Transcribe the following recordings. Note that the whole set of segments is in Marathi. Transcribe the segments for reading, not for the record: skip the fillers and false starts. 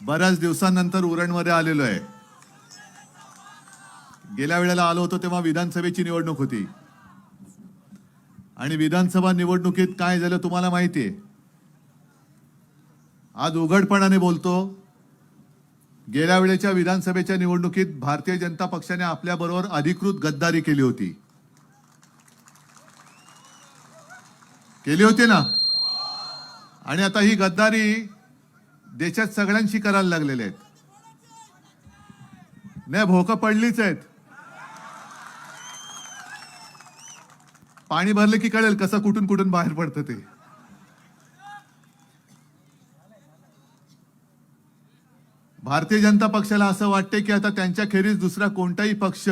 बऱ्याच दिवसांनंतर उरणमध्ये आलेलो आहे. गेल्या वेळेला आलो होतो तेव्हा विधानसभेची निवडणूक होती आणि विधानसभा निवडणुकीत काय झालं तुम्हाला माहिती आहे. आज उघडपणाने बोलतो, गेल्या वेळेच्या विधानसभेच्या निवडणुकीत भारतीय जनता पक्षाने आपल्याबरोबर अधिकृत गद्दारी केली होती ना. आणि आता ही गद्दारी देशात सगळ्यांशी करायला लागलेले आहेत. नाही, भोकं पडलीच आहेत. पाणी भरले की कळेल कसं कुठून कुठून बाहेर पडतं ते. भारतीय जनता पक्षाला असं वाटते की आता त्यांच्या खेरीज दुसरा कोणताही पक्ष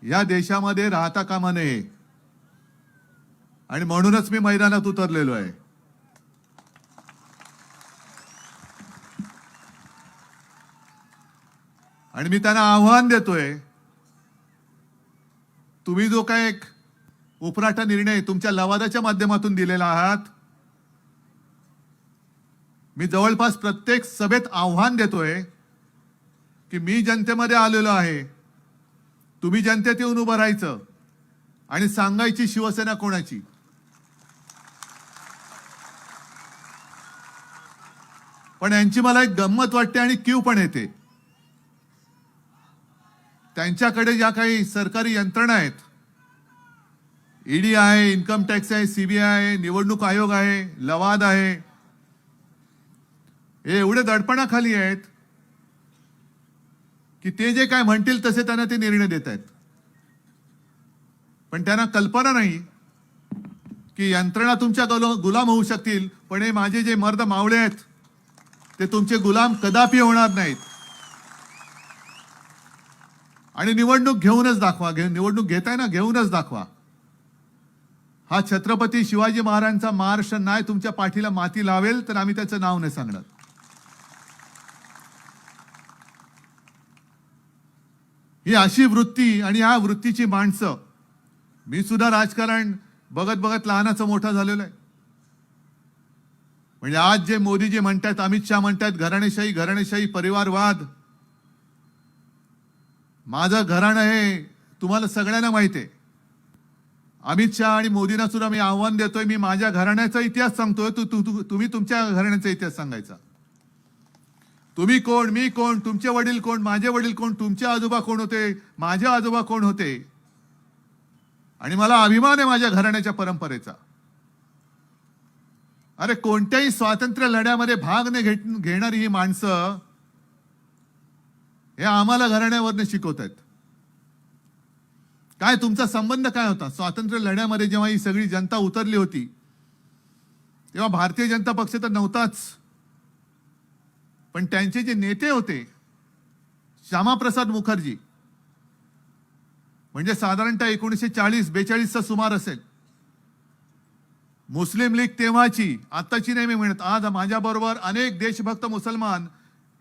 या देशामध्ये राहता कामा नये आणि म्हणूनच मी मैदानात उतरलेलो आहे. आणि मी त्यांना आव्हान देतोय, तुम्ही जो काय एक उपराठा निर्णय तुमच्या लवादाच्या माध्यमातून दिलेला आहात, मी जवळपास प्रत्येक सभेत आव्हान देतोय की मी जनतेमध्ये आलेलो आहे, तुम्ही जनतेत येऊन उभं राहायचं आणि सांगायची शिवसेना कोणाची. पण यांची मला एक गंमत वाटते आणि क्यू पण येते. त्यांच्याकडे ज्या काही सरकारी यंत्रणा आहेत, ईडी आहे, इन्कम टॅक्स आहे, सीबीआय आहे, निवडणूक आयोग आहे, लवाद आहे, हे एवढे दडपणाखाली आहेत की ते जे काय म्हणतील तसे त्यांना ते निर्णय देत आहेत. पण त्यांना कल्पना नाही की यंत्रणा तुमच्या गुलाम होऊ शकतील, पण हे माझे जे मर्द मावळे आहेत ते तुमचे गुलाम कदापि होणार नाहीत. आणि निवडणूक घेऊनच दाखवा, निवडणूक घेताय ना, घेऊनच दाखवा. हा छत्रपती शिवाजी महाराजांचा महाराष्ट्र नाही तुमच्या पाठीला माती लावेल तर आम्ही त्याचं नाव नाही सांगणार. ही अशी वृत्ती आणि ह्या वृत्तीची माणसं, मी सुद्धा राजकारण बघत बघत लहानाचं मोठा झालेलो आहे. म्हणजे आज जे मोदीजी म्हणतात, अमित शहा म्हणतात घराणेशाही परिवारवाद, माझं घराणं हे तुम्हाला सगळ्यांना माहिती आहे. अमित शहा आणि मोदींना सुद्धा मी आव्हान देतोय, मी माझ्या घराण्याचा इतिहास सांगतोय, तुम्ही तुमच्या घराण्याचा इतिहास सांगायचा. तुम्ही कोण, मी कोण, तुमचे वडील कोण, माझे वडील कोण, तुमचे आजोबा कोण होते, माझे आजोबा कोण होते. आणि मला अभिमान आहे माझ्या घराण्याच्या परंपरेचा. अरे कोणत्याही स्वातंत्र्य लढ्यामध्ये भाग न घेणारी ही माणसं हे आम्हाला घराण्यावरनं शिकवत आहेत. काय तुमचा संबंध काय होता स्वातंत्र्य लढ्यामध्ये? जेव्हा ही सगळी जनता उतरली होती तेव्हा भारतीय जनता पक्ष तर नव्हताच, पण त्यांचे जे नेते होते, श्यामाप्रसाद मुखर्जी, म्हणजे साधारणतः 1940-42चा सुमार असेल. मुस्लिम लीग तेव्हाची, आत्ताची नाही मी म्हणत, आज माझ्याबरोबर अनेक देशभक्त मुसलमान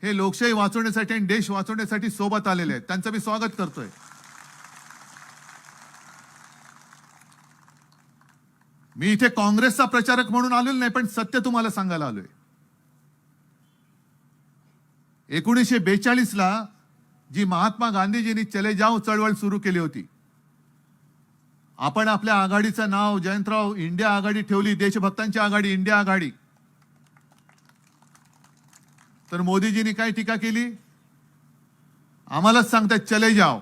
हे लोकशाही वाचवण्यासाठी आणि देश वाचवण्यासाठी सोबत आलेले आहेत. त्यांचं मी स्वागत करतोय. मी इथे काँग्रेसचा प्रचारक म्हणून आलेलो नाही, पण सत्य तुम्हाला सांगायला आलोय. 1942ला जी महात्मा गांधीजींनी चले जाओ चळवळ सुरू केली होती, आपण आपल्या आघाडीचं नाव जयंतराव इंडिया आघाडी ठेवली, देशभक्तांची आघाडी, इंडिया आघाडी. तर मोदीजींनी काय टीका केली? आम्हालाच सांगतात चले जाओ.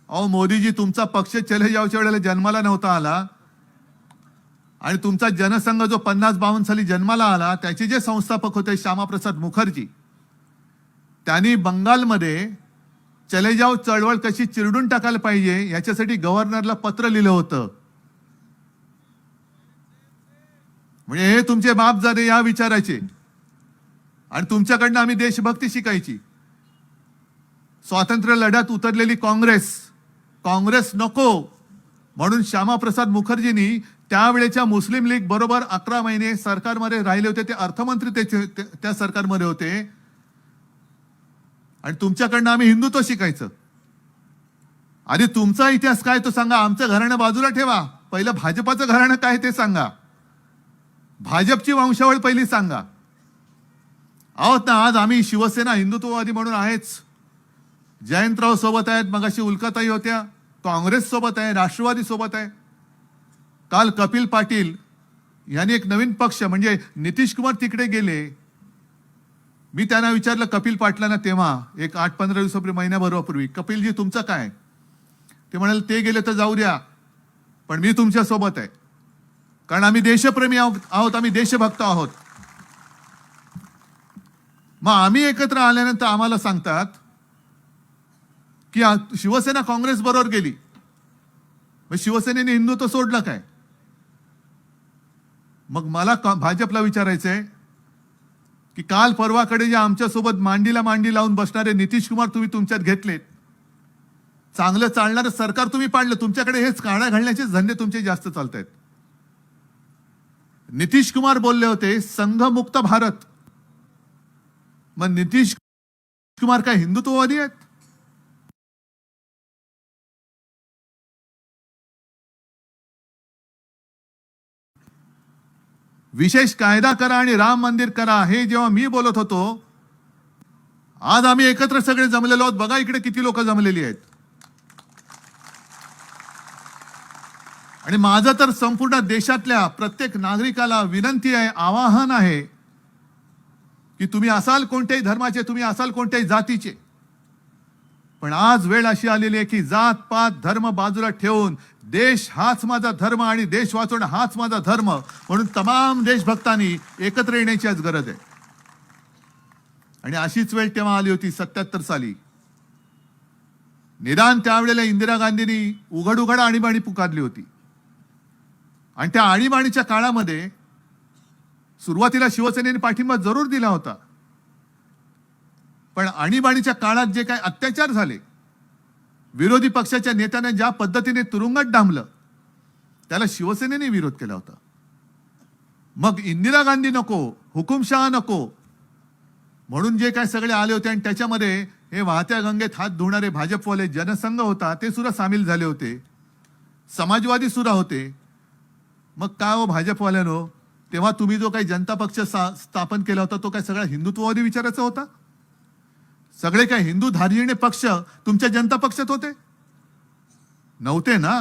अहो मोदीजी, तुमचा पक्ष चले जाओच्या वेळेला जन्माला नव्हता आला आणि तुमचा जनसंघ जो 50-52 साली जन्माला आला त्याचे जे संस्थापक होते श्यामाप्रसाद मुखर्जी, त्यांनी बंगालमध्ये चले जाओ चळवळ कशी चिरडून टाकायला पाहिजे याच्यासाठी गव्हर्नरला पत्र लिहिलं होतं. म्हणजे हे तुमचे बाप झाले या विचाराचे आणि तुमच्याकडनं आम्ही देशभक्ती शिकायची. स्वातंत्र्य लढ्यात उतरलेली काँग्रेस नको म्हणून श्यामाप्रसाद मुखर्जींनी त्यावेळेच्या मुस्लिम लीग बरोबर 11 महिने सरकारमध्ये राहिले होते. ते अर्थमंत्री त्या सरकारमध्ये होते आणि तुमच्याकडनं आम्ही हिंदुत्व शिकायचं. आधी तुमचा इतिहास काय तो सांगा, आमचं घराणं बाजूला ठेवा, पहिलं भाजपाचं घराणं काय ते सांगा, भाजपची वंशावळ पहिली सांगा. आहोत ना. आज आम्ही शिवसेना हिंदुत्ववादी म्हणून आहेच. जयंतराव सोबत आहेत, मगाशी उल्काताई होत्या, काँग्रेस सोबत आहे, राष्ट्रवादी सोबत आहे. काल कपिल पाटील यांनी एक नवीन पक्ष म्हणजे नितीश कुमार तिकडे गेले. मी त्यांना विचारलं कपिल पाटलांना तेव्हा एक 8-15 दिवसापूर्वी, महिन्याभरापूर्वी, कपिलजी तुमचं काय? ते म्हणाले ते गेले तर जाऊ द्या, पण मी तुमच्या सोबत आहे, कारण आम्ही देशप्रेमी आहोत, आम्ही देशभक्त आहोत. मग आम्ही एकत्र आल्यानंतर आम्हाला सांगतात की शिवसेना काँग्रेस बरोबर गेली. मग शिवसेनेने हिंदुत्व सोडलं काय? मग मला भाजपला विचारायचंय की काल परवाकडे जे आमच्यासोबत मांडीला मांडी लावून बसणारे नितीश कुमार तुम्ही तुमच्यात घेतलेत, चांगलं चालणारं सरकार तुम्ही पाडलं, तुमच्याकडे हेच काळा घालण्याचे धंदे तुमचे जास्त चालत आहेत. नितीश कुमार बोलले होते संघमुक्त भारत. मग नितीश कुमार काय हिंदुत्ववादी आहेत? विशेष कायदा करा आणि राम मंदिर करा हे जेव्हा मी बोलत होतो, आज आम्ही एकत्र सगळे जमलेलो आहोत. बघा इकडे किती लोक जमलेली आहेत. आणि माझं तर संपूर्ण देशातल्या प्रत्येक नागरिकाला विनंती आहे, आवाहन आहे की तुम्ही असाल कोणत्याही धर्माचे, तुम्ही असाल कोणत्याही जातीचे, पण आज वेळ अशी आलेली आहे की जात पात धर्म बाजूला ठेवून देश हाच माझा धर्म आणि देश वाचवणं हाच माझा धर्म म्हणून तमाम देशभक्तांनी एकत्र येण्याची आज गरज आहे. आणि अशीच वेळ तेव्हा आली होती 77 साली. निदान त्यावेळेला इंदिरा गांधींनी उघड उघड आणीबाणी पुकारली होती. आणि त्या आणीबाणीच्या काळामध्ये सुरुवातीला शिवसेनेने पाठिंबा जरूर दिला होता, पण आणीबाणीच्या काळात जे काही अत्याचार झाले, विरोधी पक्षाच्या नेत्यांना ज्या पद्धतीने तुरुंगात डांबलं, त्याला शिवसेनेने विरोध केला होता. मग इंदिरा गांधी नको, हुकुमशहा नको म्हणून जे काय सगळे आले होते, आणि त्याच्यामध्ये हे वाहत्या गंगेत हात धुणारे भाजपवाले जनसंघ होता ते सुद्धा सामील झाले होते, समाजवादी सुद्धा होते. मग काय हो भाजपवाल्यानो, तेव्हा तुम्ही जो काही जनता पक्ष स्थापन केला होता तो काय सगळा हिंदुत्ववादी विचाराचा होता? सगळे काय हिंदू धार्जिणे पक्ष तुमच्या जनता पक्षात होते? नव्हते ना.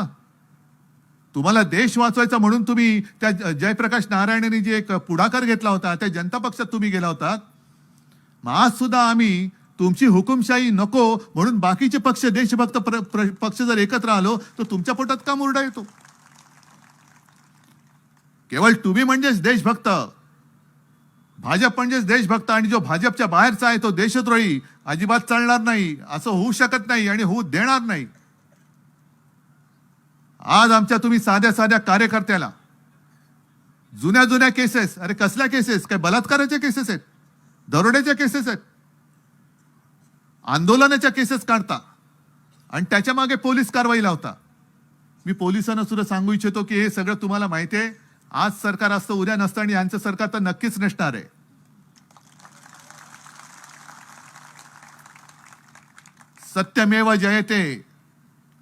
तुम्हाला देश वाचवायचा म्हणून तुम्ही त्या जयप्रकाश नारायणनी जे एक पुढाकार घेतला होता त्या जनता पक्षात तुम्ही गेला होतात. मग आज सुद्धा आम्ही तुमची हुकुमशाही नको म्हणून बाकीचे पक्ष देशभक्त पक्ष जर एकत्र आलो तर तुमच्या पोटात का मुरडा येतो? केवळ तुम्ही म्हणजेच देशभक्त, भाजप म्हणजेच देशभक्त, आणि जो भाजपच्या बाहेरचा आहे तो देशद्रोही अजिबात चालणार नाही. असं होऊ शकत नाही आणि होऊ देणार नाही. आज आमच्या तुम्ही साध्या साध्या कार्यकर्त्याला जुन्या जुन्या केसेस, अरे कसल्या केसेस? काय बलात्काराच्या केसेस आहेत, दरोड्याच्या केसेस आहेत, आंदोलनाच्या केसेस काढता आणि त्याच्या मागे पोलीस कारवाई लावता. मी पोलिसांना सुद्धा सांगू इच्छितो की हे सगळं तुम्हाला माहिती आहे. आज सरकार असतं, उद्या नसतं, आणि यांचं सरकार तर नक्कीच नसणार आहे. सत्यमेव जयते.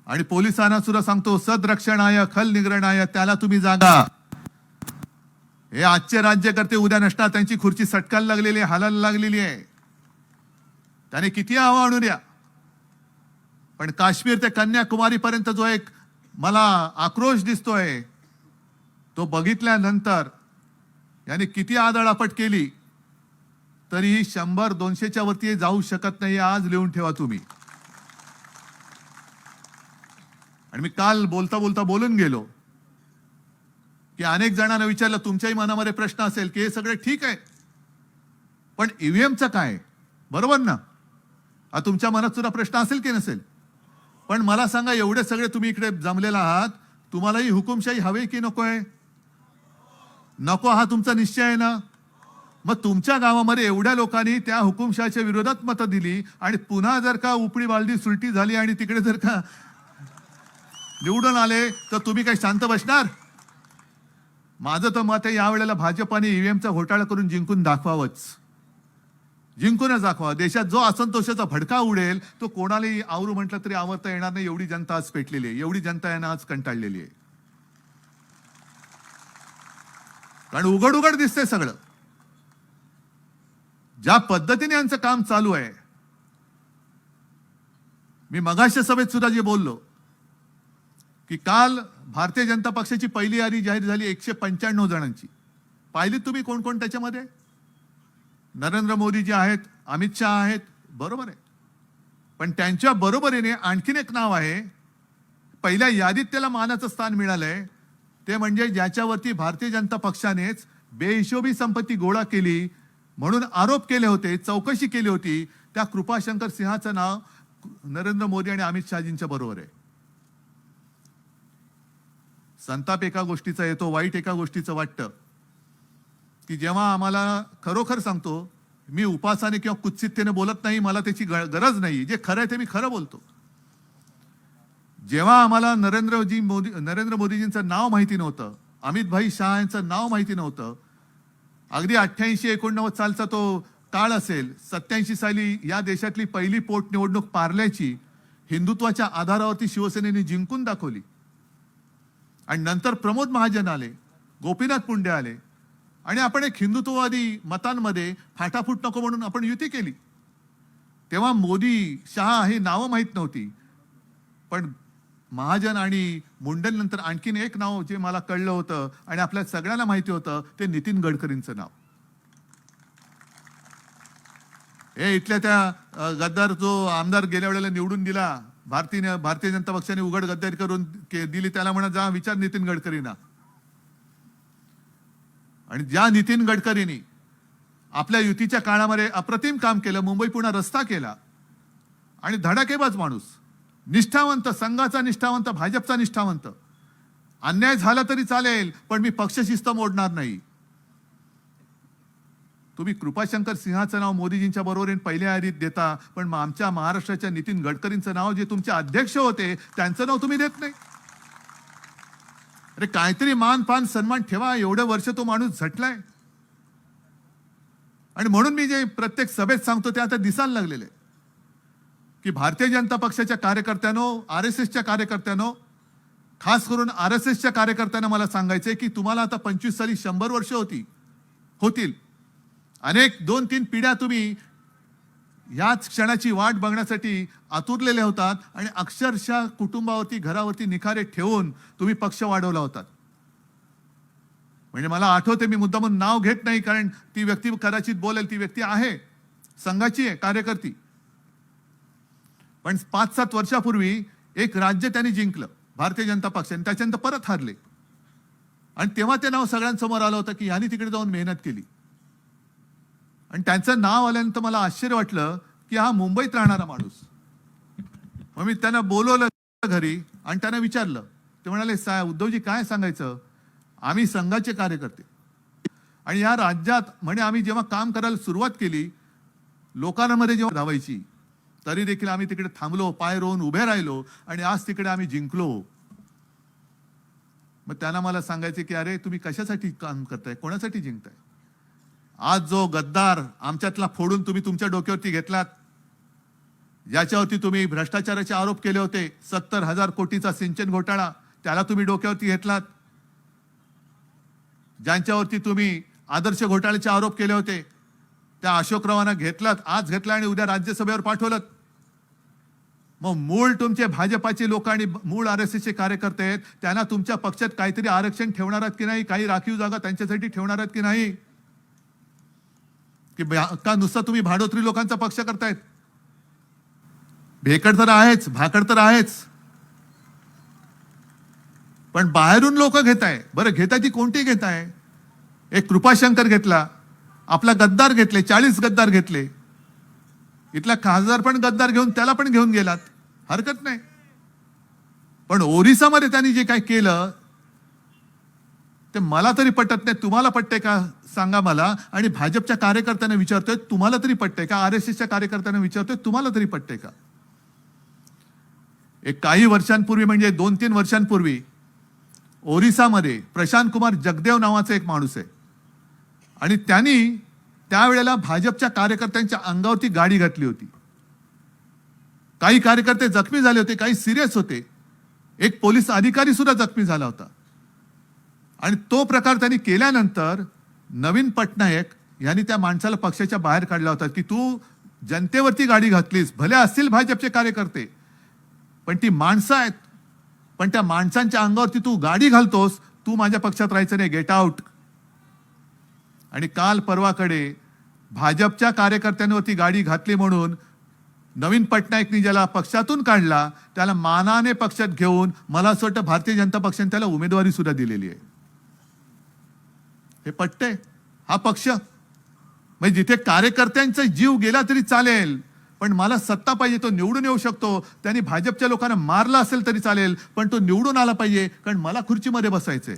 आणि पोलिसांना सुद्धा सांगतो सदरक्षणाय खल निग्रणाय, त्याला तुम्ही जागा. हे आजचे राज्यकर्ते उद्या नसणार, त्यांची खुर्ची सटकायला लागलेली आहे, हालायला लागलेली आहे. त्याने किती हवा आणू द्या, पण काश्मीर ते कन्याकुमारी पर्यंत जो एक मला आक्रोश दिसतोय तो बघितल्यानंतर याने किती आदळआपट केली तरी 100-200च्या वरती जाऊ शकत नाही. आज लिहून ठेवा तुम्ही. आणि मी काल बोलता बोलता बोलून गेलो की अनेक जणांना विचारलं, तुमच्याही मनामध्ये प्रश्न असेल की हे सगळे ठीक आहे पण ईव्हीएमचं काय? बरोबर ना? तुमच्या मनात सुद्धा प्रश्न असेल की नसेल? पण मला सांगा, एवढे सगळे तुम्ही इकडे जमलेला आहात, तुम्हाला ही हुकुमशाही हवी की नकोय? नको हा तुमचा निश्चय आहे ना? मग तुमच्या गावामध्ये एवढ्या लोकांनी त्या हुकुमशाहीच्या विरोधात मतं दिली आणि पुन्हा जर का उपडी बालदी सुलटी झाली आणि तिकडे जर का निवडून आले तर तुम्ही काही शांत बसणार? माझं तर मत आहे यावेळेला भाजपाने ईव्हीएमचा घोटाळा करून जिंकून दाखवावंच. जिंकूनच दाखवा. देशात जो असंतोषाचा भडका उडेल तो कोणालाही आवरू म्हटलं तरी आवरता येणार नाही. एवढी जनता आज पेटलेली आहे, एवढी जनता यांना आज कंटाळलेली आहे. कारण उघड उघड दिसतंय सगळं. ज्या पद्धतीने यांचं काम चालू आहे, मी मगाशी सभेत सुद्धा जे बोललो की काल भारतीय जनता पक्षाची पहिली यादी जाहीर झाली 195 जणांची. पाहिली तुम्ही कोण कोण त्याच्यामध्ये? नरेंद्र मोदी जे आहेत, अमित शहा आहेत, बरोबर आहे. पण त्यांच्या बरोबरीने आणखीन एक नाव आहे, पहिल्या यादीत त्याला मानाचं स्थान मिळालंय, ते म्हणजे ज्याच्यावरती भारतीय जनता पक्षानेच बेहिशोबी संपत्ती गोळा केली म्हणून आरोप केले होते, चौकशी केली होती, त्या कृपाशंकर सिंहाचं नाव नरेंद्र मोदी आणि अमित शहाजींच्या बरोबर आहे. संताप एका गोष्टीचा येतो, वाईट एका गोष्टीचं वाटतं की जेव्हा आम्हाला, खरोखर सांगतो, मी उपासाने किंवा कुत्सिततेने बोलत नाही, मला त्याची गरज नाही, जे खरं आहे ते मी खरं बोलतो. जेव्हा आम्हाला नरेंद्र मोदीजींचं नाव माहिती नव्हतं, अमित भाई शहा यांचं नाव माहिती नव्हतं, अगदी 88-89 सालचा तो काळ असेल, 87 साली या देशातली पहिली पोटनिवडणूक पार्ल्याची हिंदुत्वाच्या आधारावरती शिवसेनेने जिंकून दाखवली. आणि नंतर प्रमोद महाजन आले, गोपीनाथ मुंडे आले, आणि आपण एक हिंदुत्ववादी मतांमध्ये फाटाफूट नको म्हणून आपण युती केली. तेव्हा मोदी शहा ही नावं माहीत नव्हती, पण महाजन आणि मुंडेंनंतर आणखीन एक नाव जे मला कळलं होतं आणि आपल्या सगळ्यांना माहिती होतं, ते नितीन गडकरींचं नाव. हे इथल्या त्या गद्दार जो आमदार गेल्या वेळेला निवडून दिला, भारतीय जनता पक्षाने उघड गद्दारी करून दिली, त्याला म्हणा जा विचार नितीन गडकरींना. आणि ज्या नितीन गडकरींनी आपल्या युतीच्या काळामध्ये अप्रतिम काम केलं, मुंबई पुणे रस्ता केला, आणि धडाकेबाज माणूस, निष्ठावंत, संघाचा निष्ठावंत, भाजपचा निष्ठावंत. अन्याय झाला तरी चालेल, पण मी पक्षशिस्त मोडणार नाही. तुम्ही कृपाशंकर सिंहाचं नाव मोदीजींच्या बरोबरीने पहिल्या यादीत देता, पण आमच्या महाराष्ट्राच्या नितीन गडकरींचं नाव, जे तुमचे अध्यक्ष होते, त्यांचं नाव तुम्ही देत नाही. अरे काहीतरी मान पान सन्मान ठेवा. एवढं वर्ष तो माणूस झटलाय. आणि म्हणून मी जे प्रत्येक सभेत सांगतो ते आता दिसायला लागलेले की भारतीय जनता पक्षाच्या कार्यकर्त्यांनो, RSSच्या कार्यकर्त्यांनो, खास करून RSSच्या कार्यकर्त्यांना मला सांगायचंय की तुम्हाला आता 25 साली 100 वर्ष होतील. अनेक 2-3 पिढ्या तुम्ही याच क्षणाची वाट बघण्यासाठी आतुरलेले होतात, आणि अक्षरशः कुटुंबावरती, घरावरती निखारे ठेवून तुम्ही पक्ष वाढवला होता. म्हणजे मला आठवते, मी मुद्दा म्हणून नाव घेत नाही, कारण ती व्यक्ती कदाचित बोलेल, ती व्यक्ती आहे, संघाची आहे, कार्यकर्ती. पण 5-7 वर्षापूर्वी एक राज्य त्यांनी जिंकलं भारतीय जनता पक्षाने, त्याच्यानंतर परत हारले. आणि तेव्हा ते नाव सगळ्यांसमोर आलं होतं की यांनी तिकडे जाऊन मेहनत केली. आणि त्यांचं नाव आल्यानंतर मला आश्चर्य वाटलं की हा मुंबईत राहणारा माणूस. मग मी त्यांना बोलवलं घरी आणि त्यांना विचारलं. ते म्हणाले, उद्धवजी काय सांगायचं, आम्ही संघाचे कार्यकर्ते, आणि या राज्यात म्हणे आम्ही जेव्हा काम करायला सुरुवात केली, लोकांमध्ये जेव्हा धावायची, तरी देखील आम्ही तिकडे थांबलो, पाय रोवून उभे राहिलो, आणि आज तिकडे आम्ही जिंकलो. मग त्यांना मला सांगायचे की अरे तुम्ही कशासाठी काम करताय, कोणासाठी जिंकताय? आज जो गद्दार आमच्यातला फोडून तुम्ही तुमच्या डोक्यावरती घेतलात, ज्याच्यावरती तुम्ही भ्रष्टाचाराचे आरोप केले होते, 70,000 कोटीचा सिंचन घोटाळा, त्याला तुम्ही डोक्यावरती घेतलात. ज्यांच्यावरती तुम्ही आदर्श घोटाळ्याचे आरोप केले होते, त्या अशोकरावांना घेतलात, आज घेतला आणि उद्या राज्यसभेवर पाठवलं. मग मूळ तुमचे भाजपाचे लोक आणि मूळ RSSचे कार्यकर्ते आहेत, त्यांना तुमच्या पक्षात काहीतरी आरक्षण ठेवणार आहेत की नाही, काही राखीव जागा त्यांच्यासाठी ठेवणार आहेत की नाही, की का नुसतं तुम्ही भाडोत्री लोकांचा पक्ष करतायत? भेकड तर आहेच, भाकड तर आहेच, पण बाहेरून लोक घेताय. बरं घेताय ती कोणती घेताय? एक कृपाशंकर घेतला, आपला गद्दार घेतले, 40 गद्दार घेतले, इथला खासदार पण गद्दार घेऊन त्याला पण घेऊन गेलात, हरकत नाही. पण ओरिसामध्ये त्यांनी जे काय केलं ते मला तरी पटत नाही. तुम्हाला पटते का सांगा मला. आणि भाजपच्या कार्यकर्त्यांना विचारतोय, तुम्हाला तरी पटते का? RSSच्या कार्यकर्त्यांना विचारतोय, तुम्हाला तरी पटते का? एक काही वर्षांपूर्वी, म्हणजे 2-3 वर्षांपूर्वी, ओरिसामध्ये प्रशांत कुमार जगदेव नावाचा एक माणूस आहे, आणि त्यांनी त्यावेळेला भाजपच्या कार्यकर्त्यांच्या अंगावरती गाडी घातली होती. काही कार्यकर्ते जखमी झाले होते, काही सिरियस होते, एक पोलीस अधिकारी सुद्धा जखमी झाला होता. आणि तो प्रकार त्यांनी केल्यानंतर नवीन पटनायक यांनी त्या माणसाला पक्षाच्या बाहेर काढला होता की तू जनतेवरती गाडी घातलीस, भले असतील भाजपचे कार्यकर्ते, पण ती माणसं आहेत, पण त्या माणसांच्या अंगावरती तू गाडी घालतोस, तू माझ्या पक्षात राहायचं नाही, गेट आउट. आणि काल परवाकडे भाजपच्या कार्यकर्त्यांवरती गाडी घातली म्हणून नवीन पटनायकनी ज्याला पक्षातून काढला त्याला मानाने पक्षात घेऊन मला असं वाटतं भारतीय जनता पक्षाने त्याला उमेदवारी सुद्धा दिलेली आहे. हे पटतंय? हा पक्ष म्हणजे जिथे कार्यकर्त्यांचा जीव गेला तरी चालेल, पण मला सत्ता पाहिजे, तो निवडून येऊ शकतो. त्यांनी भाजपच्या लोकांना मारला असेल तरी चालेल, पण तो निवडून आला पाहिजे, कारण मला खुर्चीमध्ये बसायचंय.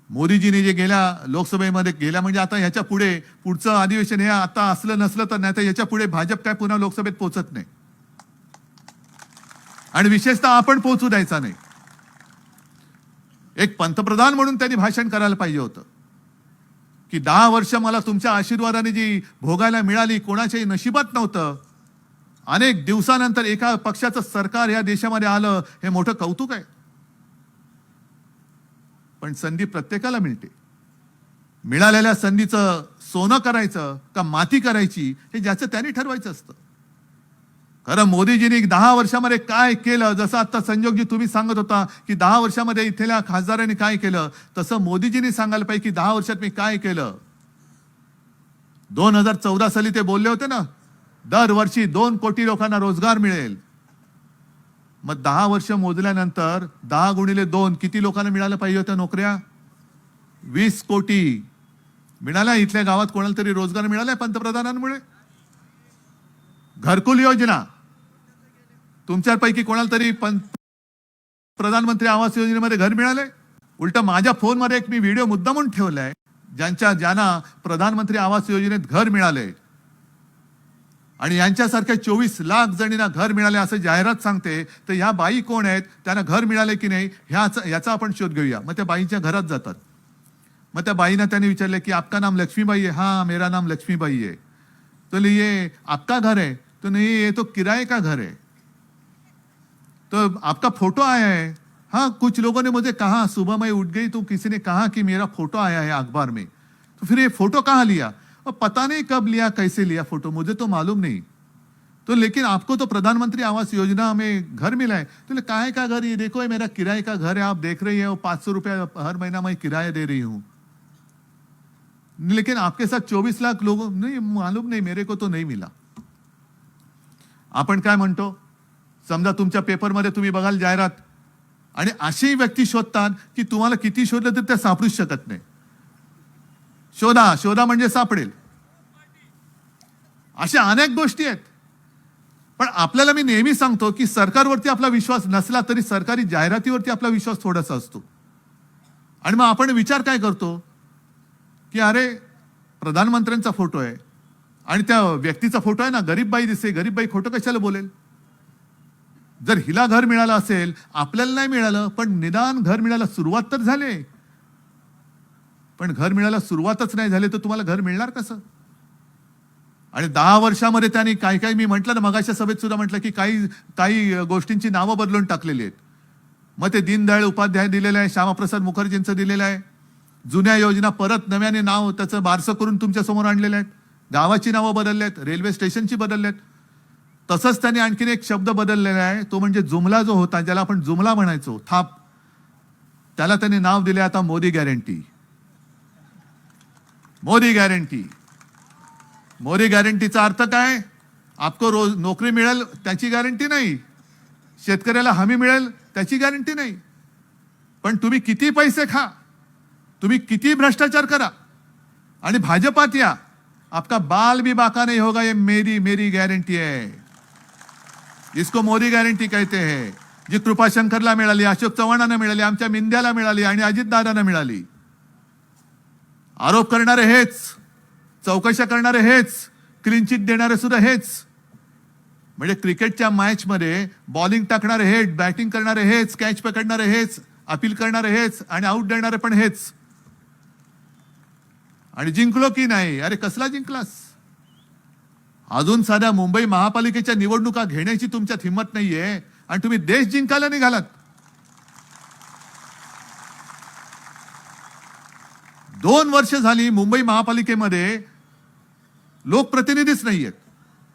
मोदीजीने जे गेल्या लोकसभेमध्ये गेल्या म्हणजे आता ह्याच्या पुढे पुढचं अधिवेशन हे आता असलं नसलं तर नाही तर याच्या पुढे भाजप काय पुन्हा लोकसभेत पोहोचत नाही, आणि विशेषतः आपण पोहोचू द्यायचा नाही. एक पंतप्रधान म्हणून त्यांनी भाषण करायला पाहिजे होतं की 10 वर्ष मला तुमच्या आशीर्वादाने जी भोगायला मिळाली कोणाच्याही नशिबात नव्हतं. अनेक दिवसानंतर एका पक्षाचं सरकार या देशामध्ये आलं, हे मोठं कौतुक आहे. पण संधी प्रत्येकाला मिळते. मिळालेल्या संधीचं सोनं करायचं का माती करायची हे ज्याचं त्यांनी ठरवायचं असतं. खरं मोदीजींनी 10 वर्षामध्ये काय केलं, जसं आता संजोगजी तुम्ही सांगत होता की 10 वर्षामध्ये इथल्या खासदारांनी काय केलं, तसं मोदीजींनी सांगायला पाहिजे की 10 वर्षात मी काय केलं. 2014 साली ते बोलले होते ना, दरवर्षी 2 कोटी लोकांना रोजगार मिळेल. मग 10 वर्ष मोजल्यानंतर 10 गुणिले 2 किती लोकांना मिळालं पाहिजे होत्या नोकऱ्या? 20 कोटी मिळाल्या. इथल्या गावात कोणाला तरी रोजगार मिळालाय पंतप्रधानांमुळे? घरकुल योजना तुमच्यापैकी कोणाला तरी प्रधानमंत्री आवास योजनेमध्ये घर मिळाले? उलट माझ्या फोनमध्ये एक मी व्हिडिओ मुद्दामून ठेवलाय ज्यांना प्रधानमंत्री आवास योजनेत घर मिळाले आणि यांच्यासारख्या 24 लाख जणींना घर मिळाले असं जाहिरात सांगते. तर ह्या बाई कोण आहेत, त्यांना घर मिळाले की नाही याचा आपण शोध घेऊया. मग त्या बाईच्या घरात जातात. मग त्या बाईना त्यांनी विचारले की आपका नाम लक्ष्मीबाई है? हाँ मेरा नाम लक्ष्मीबाई है. तो ये आपका घर है? तो नहीं ये तो किराए का घर है. तो आपका फोटो आया है? हाँ कुछ लोगों ने मुझे कहा, सुबह मैं उठ गई तो किसी ने कहा कि मेरा फोटो आया है अखबार में. तो फिर ये फोटो कहाँ लिया? और पता नहीं कब लिया, कैसे लिया फोटो, मुझे तो मालूम नहीं. तो लेकिन आपको तो प्रधानमंत्री आवास योजना में घर मिला है. तो काहे का घर? ये देखो ये मेरा किराए का घर है, आप देख रही है, 500 रुपया हर महीना मैं किराया दे रही हूं. लेकिन आपके साथ 24 लाख लोगों नहीं, मालूम नहीं, मेरे को तो नहीं मिला. आपण काय म्हणतो, समजा तुमच्या पेपरमध्ये तुम्ही बघाल जाहिरात, आणि अशी व्यक्ती शोधतात की तुम्हाला किती शोधलं तर ते सापडूच शकत नाही. शोधा शोधा म्हणजे सापडेल. अशा अनेक गोष्टी आहेत. पण आपल्याला मी नेहमी सांगतो की सरकारवरती आपला विश्वास नसला तरी सरकारी जाहिरातीवरती आपला विश्वास थोडासा असतो. आणि मग आपण विचार काय करतो की अरे प्रधानमंत्र्यांचा फोटो आहे आणि त्या व्यक्तीचा फोटो आहे ना, गरीब बाई दिसते, गरीब बाई खोटं कशाला बोलेल? जर हिला घर मिळालं असेल, आपल्याला नाही मिळालं, पण निदान घर मिळायला सुरुवात तर झाली. पण घर मिळायला सुरुवातच नाही झाली तर तुम्हाला घर मिळणार कसं? आणि 10 वर्षामध्ये त्यांनी काही काही, मी म्हटलं ना मगाच्या सभेत सुद्धा म्हटलं की काही गोष्टींची नावं बदलून टाकलेली आहेत. मग ते दीनदयाळ उपाध्याय दिलेलं आहे, श्यामाप्रसाद मुखर्जींचं दिलेलं आहे. जुन्या योजना परत नव्याने नाव त्याचं बारसं करून तुमच्या समोर आणलेलं आहे. गावाची नावं बदलली आहेत, रेल्वे स्टेशनची बदलली आहेत. तसंच त्यांनी आणखीन एक शब्द बदललेला आहे, तो म्हणजे जुमला जो होता, ज्याला आपण जुमला म्हणायचो, थाप, त्याला त्यांनी नाव दिले आता मोदी गॅरंटी. मोदी गॅरंटी. मोदी गॅरंटीचा अर्थ काय? आपको रोज नोकरी मिळेल त्याची गॅरंटी नाही, शेतकऱ्याला हमी मिळेल त्याची गॅरंटी नाही, पण तुम्ही किती पैसे खा, तुम्ही किती भ्रष्टाचार करा आणि भाजपात या, आपका बाल भी बाका नहीं होगा, ये मेरी गॅरंटी है. इसको मोदी गॅरंटी कहते हैं. जी कृपाशंकरला मिळाली, अशोक चव्हाणांना मिळाली, आमच्या मिंद्याला मिळाली आणि अजितदादांना मिळाली. आरोप करणारे हेच, चौकशा करणारे हेच, क्लीन चिट देणारे सुद्धा हेच. म्हणजे क्रिकेटच्या मॅच मध्ये बॉलिंग टाकणारे हेच, बॅटिंग करणारे हेच, कॅच पकडणारे हेच, अपील करणारे हेच आणि आउट देणारे पण हेच. आणि जिंकलो की नाही? अरे कसला जिंकलास? अजून साध्या मुंबई महापालिकेच्या निवडणुका घेण्याची तुमच्यात हिंमत नाहीये आणि तुम्ही देश जिंकायला निघालात. 2 वर्ष झाली मुंबई महापालिकेमध्ये लोकप्रतिनिधीच नाहीयेत.